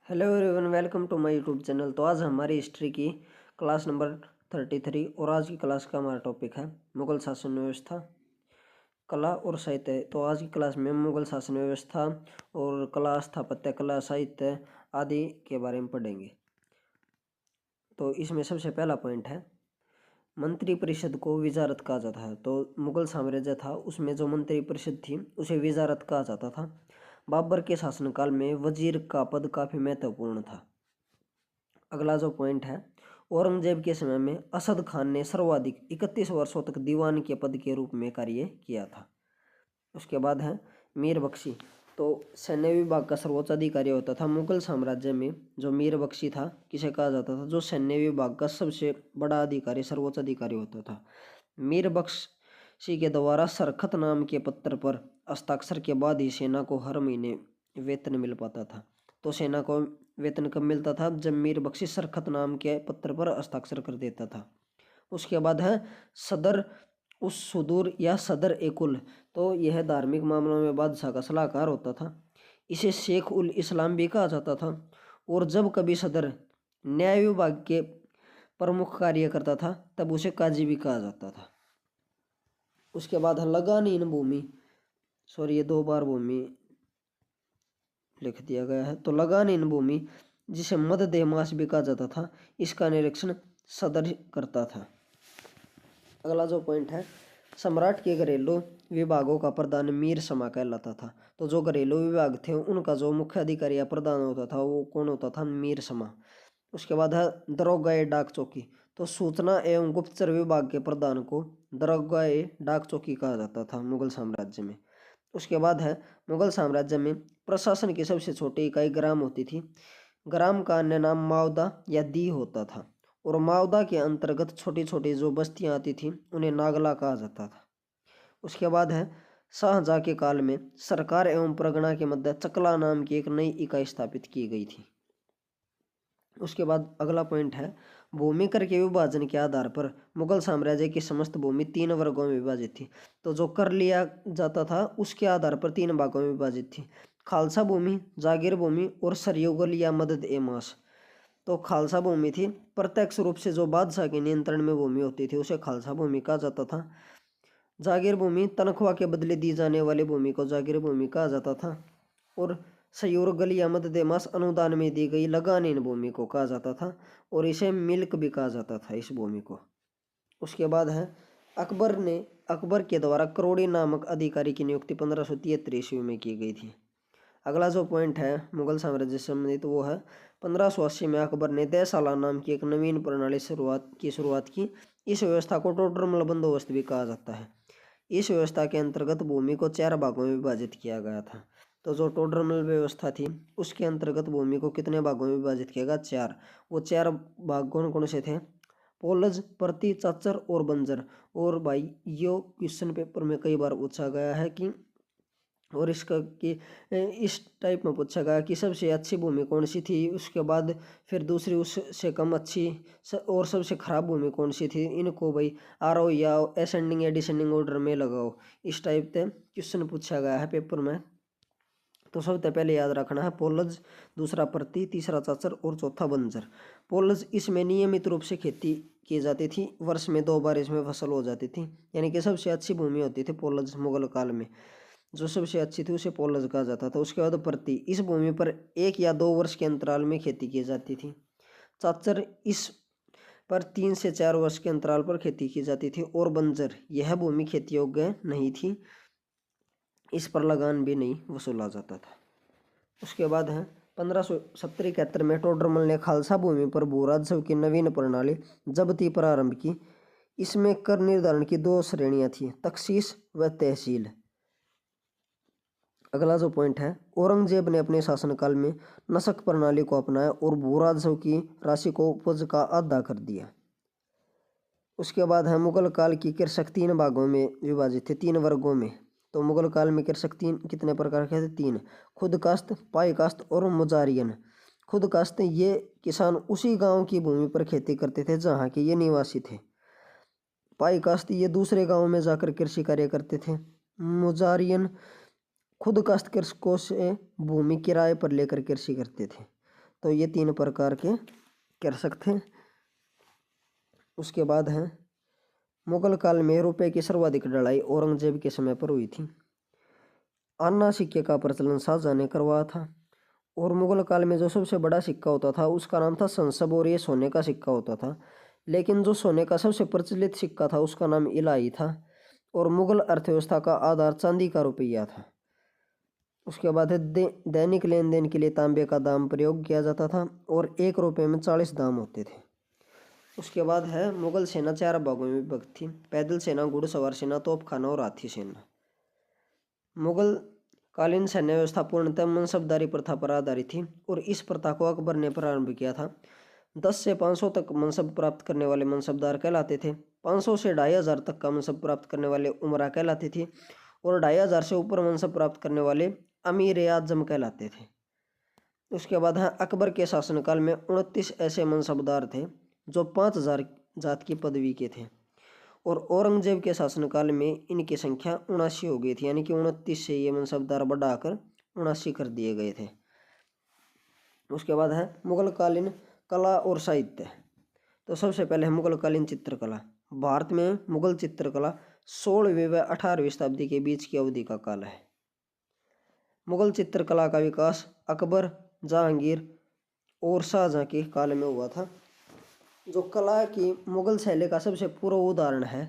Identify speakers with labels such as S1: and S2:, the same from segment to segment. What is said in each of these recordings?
S1: Hello everyone, welcome to my YouTube channel. तो आज हमारी हिस्ट्री की क्लास नंबर 33 और आज की क्लास का हमारा टॉपिक है मुगल शासन व्यवस्था, कला और साहित्य। तो आज की क्लास में मुगल शासन व्यवस्था और कला, स्थापत्य कला, साहित्य आदि के बारे में पढ़ेंगे। तो इसमें सबसे पहला पॉइंट है, मंत्री परिषद को विजारत कहा जाता है। तो मुगल साम्राज्य था, उसमें जो मंत्री परिषद थी उसे विजारत कहा जाता था। बाबर के शासनकाल में वजीर का पद काफी महत्वपूर्ण था। अगला जो पॉइंट है, औरंगजेब के समय में असद खान ने सर्वाधिक 31 वर्षों तक दीवान के पद के रूप में कार्य किया था। उसके बाद है मीर बख्शी। तो सैन्य विभाग का सर्वोच्च अधिकारी होता था मुगल साम्राज्य में। जो मीर बख्शी था, किसे कहा जाता था? जो सैन्य विभाग का सबसे बड़ा अधिकारी, सर्वोच्च अधिकारी होता था। मीर बख्शी के द्वारा सरखत नाम के पत्र पर हस्ताक्षर के बाद ही सेना को हर महीने वेतन मिल पाता था। तो सेना को वेतन कब मिलता था? जब मीर बख्शी सरखत नाम के पत्र पर हस्ताक्षर कर देता था। उसके बाद है सदर उस सुदूर या सदर एकुल। तो यह धार्मिक मामलों में बादशाह का सलाहकार होता था। इसे शेख उल इस्लाम भी कहा जाता था। और जब कभी सदर न्याय विभाग के प्रमुख कार्य करता था तब उसे काजी भी कहा जाता था। उसके बाद है लगानीन भूमि। सॉरी, ये 2 बार भूमि लिख दिया गया है। तो लगानीन भूमि, जिसे मध्य मास भी कहा जाता था, इसका निरीक्षण सदर करता था। अगला जो पॉइंट है, सम्राट के घरेलू विभागों का प्रधान मीर समा कहलाता था। तो जो घरेलू विभाग थे उनका जो मुख्य अधिकारी या प्रधान होता था वो कौन होता था? मीर समा। उसके बाद है दरोगाए डाक चौकी। तो सूचना एवं गुप्तचर विभाग के प्रधान को दरोगाए डाक चौकी कहा जाता था मुगल साम्राज्य में। उसके बाद है मुगल साम्राज्य में प्रशासन की सबसे छोटी इकाई ग्राम होती थी। ग्राम का अन्य नाम मावदा या दी होता था। और मावदा के अंतर्गत छोटी छोटी जो बस्तियां आती थी उन्हें नागला कहा जाता था। उसके बाद है शाहजहां के काल में सरकार एवं परगना के मध्य चकला नाम की एक नई इकाई स्थापित की गई थी। उसके बाद अगला पॉइंट है, भूमि कर के विभाजन के आधार पर मुगल साम्राज्य की समस्त भूमि 3 वर्गों में विभाजित थी। तो जो कर लिया जाता था उसके आधार पर 3 भागों में विभाजित थी: खालसा भूमि, जागीर भूमि और सरयुगल या मदद ए मास। तो खालसा भूमि थी, प्रत्यक्ष रूप से जो बादशाह के नियंत्रण में भूमि होती थी उसे खालसा भूमि कहा जाता था। जागीर भूमि, तनख्वाह के बदले दी जाने वाली भूमि को जागीर भूमि कहा जाता था। और सयूरगल या मददेमास, अनुदान में दी गई लगानीन भूमि को कहा जाता था। और इसे मिल्क भी कहा जाता था इस भूमि को। उसके बाद है अकबर के द्वारा करोड़ी नामक अधिकारी की नियुक्ति 1573 ईस्वी में की गई थी। अगला जो पॉइंट है मुगल साम्राज्य से संबंधित वो है, 1580 में अकबर ने देसाला नाम की एक नवीन प्रणाली शुरुआत की। इस व्यवस्था को टोडरमल बंदोबस्त भी कहा जाता है। इस व्यवस्था के अंतर्गत भूमि को 4 भागों में विभाजित किया गया था। तो जो टोडरमल व्यवस्था थी उसके अंतर्गत भूमि को कितने भागों में विभाजित किया गया? 4। वो 4 भाग कौन कौन से थे? पोलज, प्रति, चाचर और बंजर। और भाई यो क्वेश्चन पेपर में कई बार पूछा गया है कि, और इसका कि इस टाइप में पूछा गया कि सबसे अच्छी भूमि कौन सी थी, उसके बाद फिर दूसरी उससे कम अच्छी और सबसे खराब भूमि कौन सी थी। इनको भाई आरोह या असेंडिंग या डिसेंडिंग ऑर्डर में लगाओ। इस टाइप से क्वेश्चन पूछा गया है पेपर में। तो सबसे पहले याद रखना है पोलज, दूसरा प्रति, तीसरा चाचर और चौथा बंजर। पोलज, इसमें नियमित रूप से खेती की जाती थी, वर्ष में 2 बार इसमें फसल हो जाती थी, यानी कि सबसे अच्छी भूमि होती थी पोलज मुगल काल में। जो सबसे अच्छी थी उसे पोलज कहा जाता था। उसके बाद प्रति, इस भूमि पर 1 या 2 वर्ष के अंतराल में खेती की जाती थी। चाचर, इस पर 3 से 4 वर्ष के अंतराल पर खेती की जाती थी। और बंजर, यह भूमि खेती योग्य नहीं थी, इस पर लगान भी नहीं वसूला जाता था। उसके बाद है 1570-71 में टोडरमल ने खालसा भूमि पर भू राजस्व की नवीन प्रणाली जब्ती प्रारंभ की। इसमें कर निर्धारण की 2 श्रेणियां थी, तखसीस व तहसील। अगला जो पॉइंट है, औरंगजेब ने अपने शासनकाल में नसक प्रणाली को अपनाया और भू राजस्व की राशि को उपज का आधा कर दिया। उसके बाद है मुगल काल की कृषक 3 भागों में विभाजित थे, 3 वर्गों में। तो मुगल काल में कृषक 3 कितने प्रकार के थे? 3। खुद कास्त, पाई कास्त और मुजारियन। खुद कास्त, ये किसान उसी गांव की भूमि पर खेती करते थे जहां के ये निवासी थे। पाई कास्त, ये दूसरे गांव में जाकर कृषि कार्य करते थे। मुजारियन, खुद कास्त कृषकों से भूमि किराए पर लेकर कृषि करते थे। तो ये 3 प्रकार के कर सकते हैं। उसके बाद है मुगल काल में रुपए की सर्वाधिक लड़ाई औरंगजेब के समय पर हुई थी। आना सिक्के का प्रचलन शाहजहां ने करवाया था। और मुगल काल में जो सबसे बड़ा सिक्का होता था उसका नाम था संसब, और ये सोने का सिक्का होता था। लेकिन जो सोने का सबसे प्रचलित सिक्का था उसका नाम इलाही था। और मुगल अर्थव्यवस्था का आधार चांदी का रुपया था। उसके बाद है दैनिक लेन देन के लिए तांबे का दाम प्रयोग किया जाता था और 1 रुपये में 40 दाम होते थे। उसके बाद है मुगल सेना 4 भागों में विभक्त थी। पैदल सेना, घुड़सवार सेना, तोपखाना और हाथी सेना। मुगल कालीन सैन्य व्यवस्था पूर्णतः मनसबदारी प्रथा पर आधारित थी और इस प्रथा को अकबर ने प्रारंभ किया था। 10 से 500 तक मनसब प्राप्त करने वाले मनसबदार कहलाते थे। 500 से 2500 तक का मनसब प्राप्त करने वाले उमरा कहलाते थे और 2500 से ऊपर मनसब प्राप्त करने वाले अमीर आजम कहलाते थे। उसके बाद है अकबर के शासनकाल में 29 ऐसे मनसबदार थे जो 5000 जात की पदवी के थे और औरंगजेब के शासनकाल में इनकी संख्या 79 हो गई थी, यानी कि 29 से ये मनसबदार बढ़ाकर 79 कर दिए गए थे। उसके बाद है मुगल कालीन कला और साहित्य। तो सबसे पहले है मुगल कालीन चित्रकला। भारत में मुगल चित्रकला 16वीं व 18वीं शताब्दी के बीच की अवधि का काल है। मुगल चित्रकला का विकास अकबर, जहांगीर और शाहजहां के काल में हुआ था। जो कला की मुगल शैली का सबसे पूर्व उदाहरण है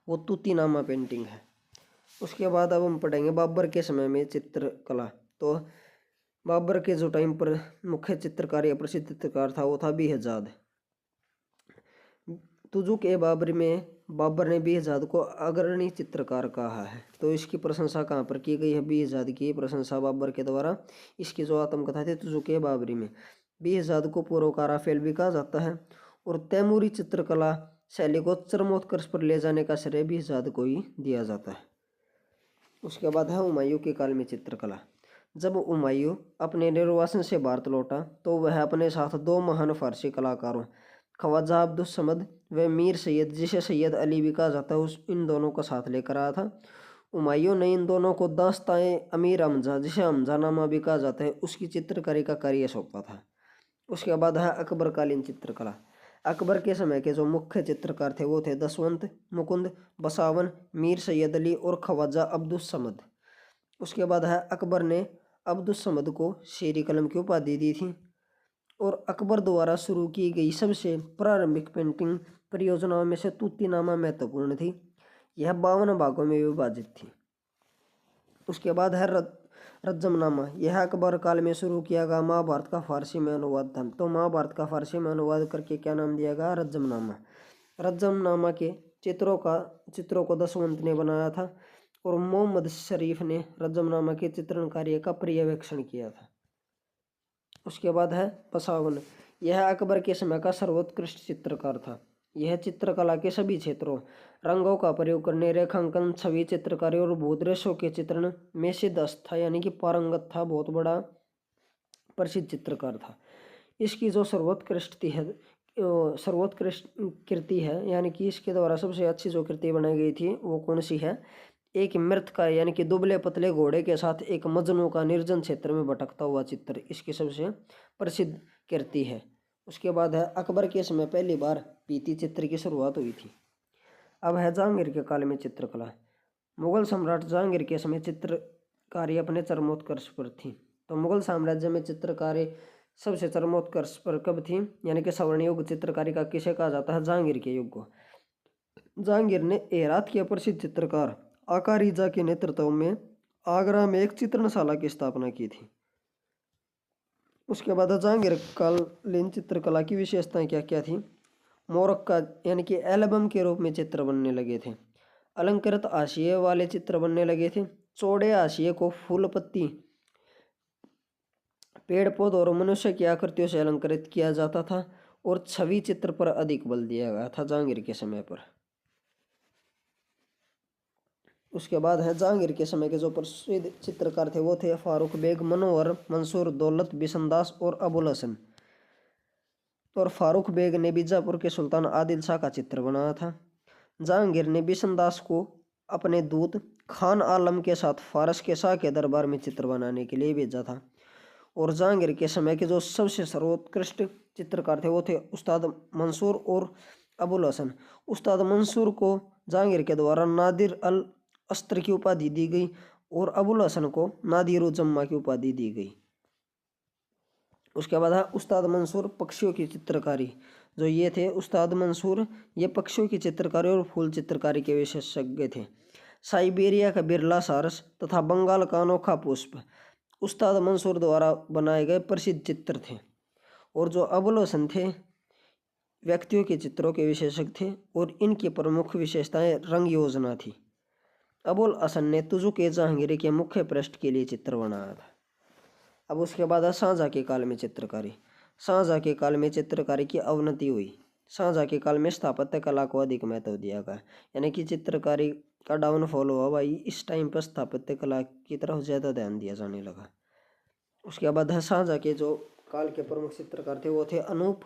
S1: वो तूतीनामा पेंटिंग है। उसके बाद अब हम पढ़ेंगे बाबर के समय में चित्रकला। तो बाबर के जो टाइम पर मुख्य चित्रकार या प्रसिद्ध चित्रकार था वो था बेहजाद। तुजुक ए बाबरी में बाबर ने बेहजाद को अग्रणी चित्रकार कहा है। तो इसकी प्रशंसा कहाँ पर की गई है? बेहजाद की प्रशंसा बाबर के द्वारा इसकी जो आत्मकथा थी तुजुक ए बाबरी में बेहजाद को पूर्व का राफेल भी कहा जाता है और तैमूरी चित्रकला शैली को चरमोत्कर्ष पर ले जाने का श्रेय बेहजाद को ही दिया जाता है। उसके बाद है हुमायूं के काल में चित्रकला। जब हुमायूं अपने निर्वासन से भारत लौटा तो वह अपने साथ 2 महान फारसी कलाकारों ख्वाजा अब्दुल समद व मीर सैयद, जिसे सैयद अली भी कहा जाता है, इन दोनों का साथ लेकर आया था। हुमायूं ने इन दोनों को दास्ताए अमीर हमजा, जिसे हमजानामा भी कहा जाता है, उसकी चित्रकारी का कार्य सौंपा था। उसके बाद है अकबरकालीन चित्रकला। अकबर के समय के जो मुख्य चित्रकार थे वो थे दसवंत, मुकुंद, बसावन, मीर सैयद अली और ख्वाजा अब्दुल समद। उसके बाद है अकबर ने अब्दुल समद को शेरी कलम की उपाधि दी थी और अकबर द्वारा शुरू की गई सबसे प्रारंभिक पेंटिंग परियोजनाओं में से तूतीनामा महत्वपूर्ण थी। यह 52 भागों में विभाजित थी। उसके बाद है रज्जमनामा। यह अकबर काल में शुरू किया गया महाभारत का फारसी में अनुवाद था। तो महाभारत का फारसी में अनुवाद करके क्या नाम दिया गया? रज्जमनामा। रज्जमनामा के चित्रों को दसवंत ने बनाया था और मोहम्मद शरीफ ने रज्जमनामा के चित्रण कार्य का पर्यवेक्षण किया था। उसके बाद है बसावन। यह अकबर के समय का सर्वोत्कृष्ट चित्रकार था। यह चित्रकला के सभी क्षेत्रों, रंगों का प्रयोग करने, रेखांकन, छवि चित्रकारी और भूदृश्यों के चित्रण में सिद्धस्त था, यानी कि पारंगत था। बहुत बड़ा प्रसिद्ध चित्रकार था। इसकी जो सर्वोत्कृष्ट कृति है, यानी कि इसके द्वारा सबसे अच्छी जो कृति बनाई गई थी वो कौन सी है? एक मृतकाय, यानी कि दुबले पतले घोड़े के साथ एक मजनू का निर्जन क्षेत्र में भटकता हुआ चित्र इसकी सबसे प्रसिद्ध कृति है। उसके बाद है अकबर के समय पहली बार पीती चित्र की शुरुआत हुई थी। अब है जहांगीर के काल में चित्रकला। मुगल सम्राट जहांगीर के समय चित्रकारी अपने चरमोत्कर्ष पर थी। तो मुगल साम्राज्य में चित्रकारी सबसे चरमोत्कर्ष पर कब थी? यानी कि स्वर्ण युग चित्रकारी का किसे कहा जाता है? जहांगीर के युग को। जहांगीर ने हेरात के प्रसिद्ध चित्रकार आका रिजा के नेतृत्व में आगरा में एक चित्रणशाला की स्थापना की थी। उसके बाद जहांगीर कालीन चित्रकला की विशेषताएं क्या क्या थी? मोरक्का, यानी कि एल्बम के रूप में चित्र बनने लगे थे। अलंकृत हाशिए वाले चित्र बनने लगे थे। चौड़े हाशिए को फूल, पत्ती, पेड़ पौधों और मनुष्य की आकृतियों से अलंकृत किया जाता था और छवि चित्र पर अधिक बल दिया गया था जहांगीर के समय पर। उसके बाद है जहांगीर के समय के जो प्रसिद्ध चित्रकार थे वो थे फारूक बेग, मनोहर, मंसूर, दौलत, बिशनदास और अबुल हसन। और फारूक बेग ने बीजापुर के सुल्तान आदिल शाह का चित्र बनाया था। जहांगीर ने बिशनदास को अपने दूत खान आलम के साथ फारस के शाह के दरबार में चित्र बनाने के लिए भेजा था। और जहांगीर के समय के जो सबसे सर्वोत्कृष्ट चित्रकार थे वो थे उस्ताद मंसूर और अबुल हसन। उस्ताद मंसूर को जहांगीर के द्वारा नादिर अल अस्त्र की उपाधि दी गई और अबुल हसन को नादिर जम्मा की उपाधि दी गई। उसके बाद है उस्ताद मंसूर पक्षियों की चित्रकारी। जो ये थे उस्ताद मंसूर, ये पक्षियों की चित्रकारी और फूल चित्रकारी के विशेषज्ञ थे। साइबेरिया का बिरला सारस तथा बंगाल का अनोखा पुष्प उस्ताद मंसूर द्वारा बनाए गए प्रसिद्ध चित्र थे। और जो अबुल हसन थे व्यक्तियों के चित्रों के विशेषज्ञ थे और इनकी प्रमुख विशेषताएं रंग योजना थी। अबुल हसन ने तुजुक ए जहांगीर के मुख्य पृष्ठ के लिए चित्र बनाया था। अब उसके बाद है शाहजहाँ के काल में चित्रकारी। शाहजहाँ के काल में चित्रकारी की अवनति हुई। शाहजहाँ के काल में स्थापत्य कला को अधिक महत्व दिया गया, यानी कि चित्रकारी का डाउनफॉल हुआ भाई। इस टाइम पर स्थापत्य कला की तरफ ज़्यादा ध्यान दिया जाने लगा। उसके बाद है शाहजहाँ के जो काल के प्रमुख चित्रकार थे वो थे अनूप,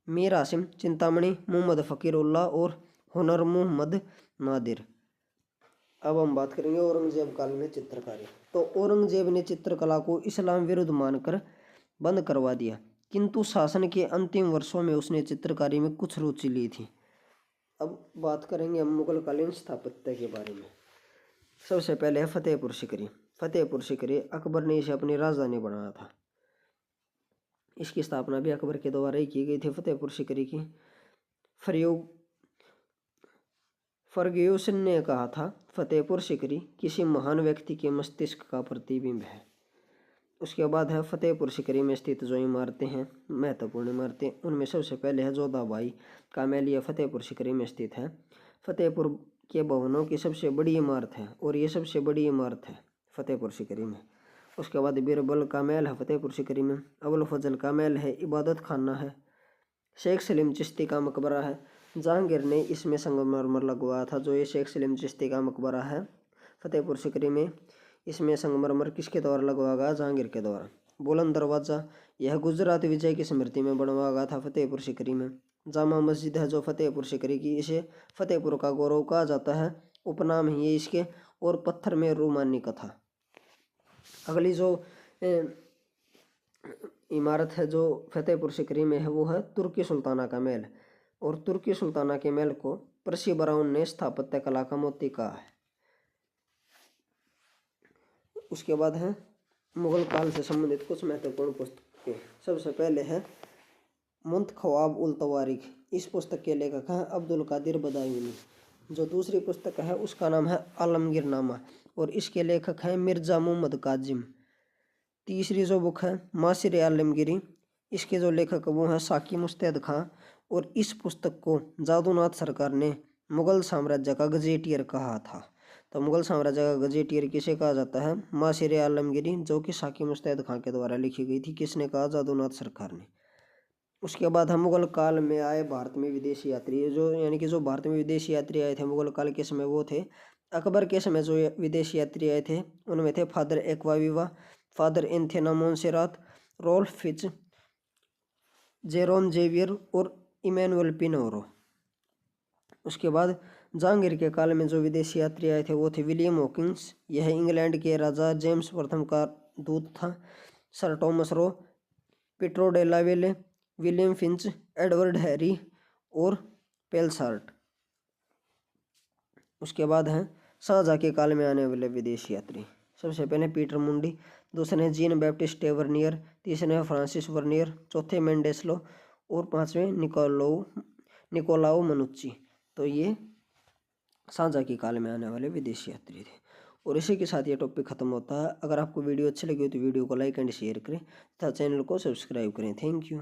S1: मीर हासिम, चिंतामणि, मोहम्मद फ़कीरुल्लाह और हुनर मोहम्मद नादिर। अब हम बात करेंगे औरंगजेब काल में चित्रकारी। तो औरंगजेब ने चित्रकला को इस्लाम विरुद्ध मानकर बंद करवा दिया, किंतु शासन के अंतिम वर्षों में उसने चित्रकारी में कुछ रुचि ली थी। अब बात करेंगे हम मुगलकालीन स्थापत्य के बारे में। सबसे पहले है फतेहपुर सीकरी। फतेहपुर सीकरी अकबर ने इसे अपनी राजधानी बनाया था। इसकी स्थापना भी अकबर के द्वारा ही की गई थी। फतेहपुर सीकरी की फर्ग्यूसन ने कहा था, फतेहपुर सीकरी किसी महान व्यक्ति के मस्तिष्क का प्रतिबिंब है। उसके बाद है फतेहपुर सीकरी में स्थित जो इमारतें हैं, महत्वपूर्ण इमारतें, उनमें सबसे पहले है जोधाबाई का महल। यह फतेहपुर सीकरी में स्थित है। फतेहपुर के भवनों की सबसे बड़ी इमारत है और ये सबसे बड़ी इमारत है फतेहपुर सीकरी में। उसके बाद बीरबल का महल है फतेहपुर सीकरी में। अबुल फजल का महल है। इबादत खाना है। शेख सलीम चिश्ती का मकबरा है। जहांगीर ने इसमें संगमरमर लगवाया था। जो ये शेख सलीम चिश्ती का मकबरा है फतेहपुर सीकरी में, इसमें संगमरमर किसके द्वारा लगवाया गया? जहांगीर के द्वारा। बुलंद दरवाज़ा, यह गुजरात विजय की स्मृति में बनवाया गया था फतेहपुर सीकरी में। जामा मस्जिद है जो फतेहपुर सीकरी की, इसे फतेहपुर का गौरव कहा जाता है, उपनाम ही है इसके। और पत्थर में रूमानी कथा। अगली जो इमारत है जो फतेहपुर सीकरी में है वो है तुर्की सुल्ताना का महल। और तुर्की सुल्ताना के महल को पर्सी ब्राउन ने स्थापत्य कला का मोती कहा है। उसके बाद है मुगल काल से संबंधित कुछ महत्वपूर्ण पुस्तकें। सबसे पहले है मुंतखवाब उल तवारीख। इस पुस्तक के लेखक हैं अब्दुल कादिर बदायूनी। जो दूसरी पुस्तक है उसका नाम है आलमगीरनामा और इसके लेखक हैं मिर्ज़ा मोहम्मद काजिम। तीसरी जो बुक है मासिर आलमगीरी, इसके जो लेखक वो हैं साकी मुस्तैद खां। और इस पुस्तक को जादूनाथ सरकार ने मुगल साम्राज्य का गजेटियर कहा था। तो मुगल साम्राज्य का गजेटियर किसे कहा जाता है? मासिर आलमगीरी, जो कि साकी मुस्तैद खां के द्वारा लिखी गई थी। किसने कहा? जादूनाथ सरकार ने। उसके बाद हम मुगल काल में आए भारत में विदेशी यात्री, जो यानी कि जो भारत में विदेशी यात्री आए थे मुगल काल के समय वो थे अकबर के समय। जो विदेशी यात्री आए थे उनमें थे father Acquaviva, father Anthony Monserrate, Ralph Fitch, Jerome Xavier और इमैनुअल पिनोरो। उसके बाद जहांगीर के काल में जो विदेशी यात्री आए थे वो थे विलियम हॉकिंस, यह इंग्लैंड के राजा जेम्स प्रथम का दूत था। सर टॉमस रो, पिट्रो डेला वेले, विलियम फिंच, एडवर्ड हैरी और पेलसार्ट। उसके बाद हैं शाहजहाँ के काल में आने वाले विदेशी यात्री। सबसे पहले पीटर मुंडी, दूसरे हैं जीन बैप्टिस्ट टेवर्नियर, तीसरे हैं फ्रांसिस वर्नियर, चौथे मेंडेसलो और पांचवें निकोलाओ मनुच्ची। तो ये शाहजहाँ के काल में आने वाले विदेशी यात्री थे। और इसी के साथ ये टॉपिक खत्म होता है। अगर आपको वीडियो अच्छी लगी हो तो वीडियो को लाइक एंड शेयर करें तथा चैनल को सब्सक्राइब करें। Thank you.